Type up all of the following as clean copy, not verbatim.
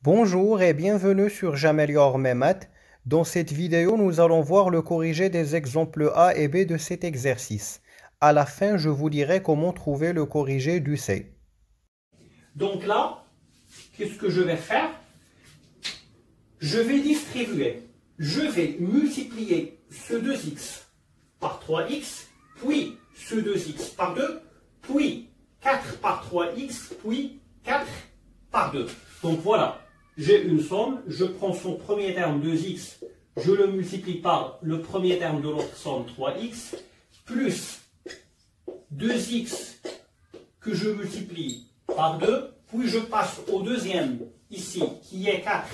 Bonjour et bienvenue sur J'améliore mes maths. Dans cette vidéo, nous allons voir le corrigé des exemples A et B de cet exercice. À la fin, je vous dirai comment trouver le corrigé du C. Donc là, qu'est-ce que je vais faire? Je vais distribuer. Je vais multiplier ce 2x par 3x, puis ce 2x par 2, puis 4 par 3x, puis 4 par 2. Donc voilà, j'ai une somme, je prends son premier terme 2x, je le multiplie par le premier terme de l'autre somme 3x, plus 2x que je multiplie par 2, puis je passe au deuxième ici, qui est 4,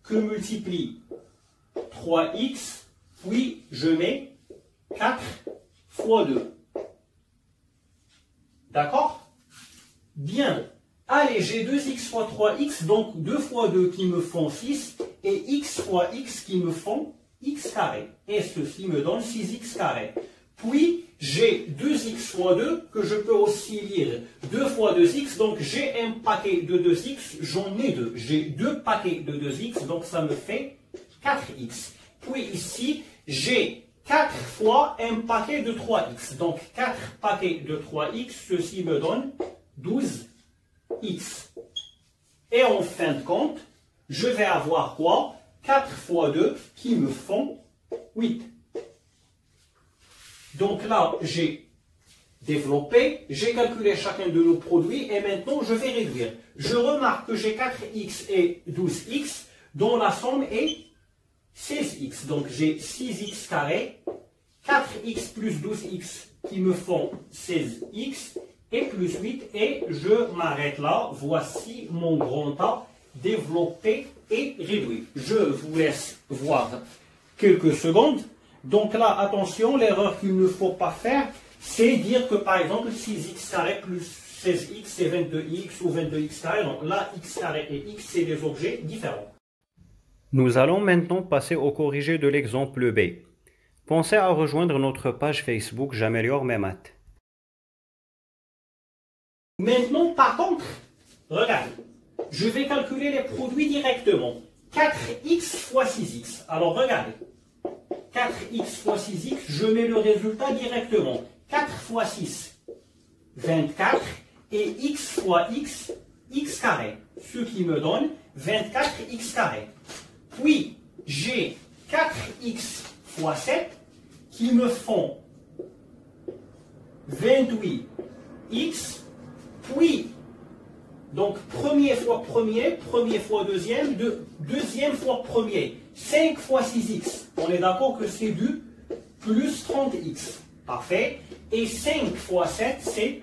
que multiplie 3x, puis je mets 4 fois 2. D'accord? Bien. Allez, j'ai 2x fois 3x, donc 2 fois 2 qui me font 6, et x fois x qui me font x carré. Et ceci me donne 6x carré. Puis, j'ai 2x fois 2, que je peux aussi lire 2 fois 2x, donc j'ai un paquet de 2x, j'en ai deux. J'ai deux paquets de 2x, donc ça me fait 4x. Puis ici, j'ai 4 fois un paquet de 3x. Donc 4 paquets de 3x, ceci me donne 12x. Et en fin de compte, je vais avoir quoi? 4 fois 2 qui me font 8. Donc là, j'ai développé, j'ai calculé chacun de nos produits et maintenant je vais réduire. Je remarque que j'ai 4x et 12x dont la somme est 16x. Donc j'ai 6x carré, 4x plus 12x qui me font 16x et plus 8 et je m'arrête là. Voici mon grand A développé et réduit. Je vous laisse voir quelques secondes. Donc là, attention, l'erreur qu'il ne faut pas faire, c'est dire que par exemple 6x carré plus 16x c'est 22x ou 22x carré. Donc là, x carré et x, c'est des objets différents. Nous allons maintenant passer au corrigé de l'exemple B. Pensez à rejoindre notre page Facebook J'améliore mes maths. Maintenant, par contre, regardez, je vais calculer les produits directement. 4x fois 6x. Alors regardez. 4x fois 6x, je mets le résultat directement. 4 fois 6, 24, et x fois x, x carré, ce qui me donne 24x carré. Puis, j'ai 4x fois 7, qui me font 28x, puis, donc premier fois premier, premier fois deuxième, deuxième fois premier. 5 fois 6x, on est d'accord que c'est du plus 30x. Parfait. Et 5 fois 7, c'est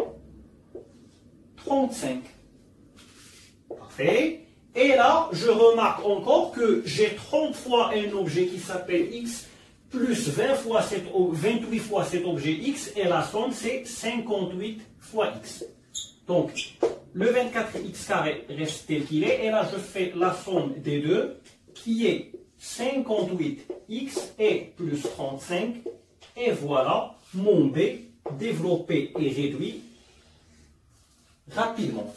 35. Parfait. Et là, je remarque encore que j'ai 30 fois un objet qui s'appelle x, plus 28 fois cet objet x, et la somme, c'est 58 fois x. Donc, le 24x carré reste tel qu'il est, et là, je fais la somme des deux, qui est 58x et plus 35, et voilà mon B développé et réduit rapidement.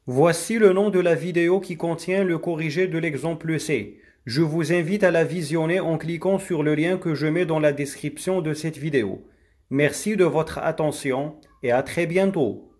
Voici le nom de la vidéo qui contient le corrigé de l'exemple C. Je vous invite à la visionner en cliquant sur le lien que je mets dans la description de cette vidéo. Merci de votre attention et à très bientôt.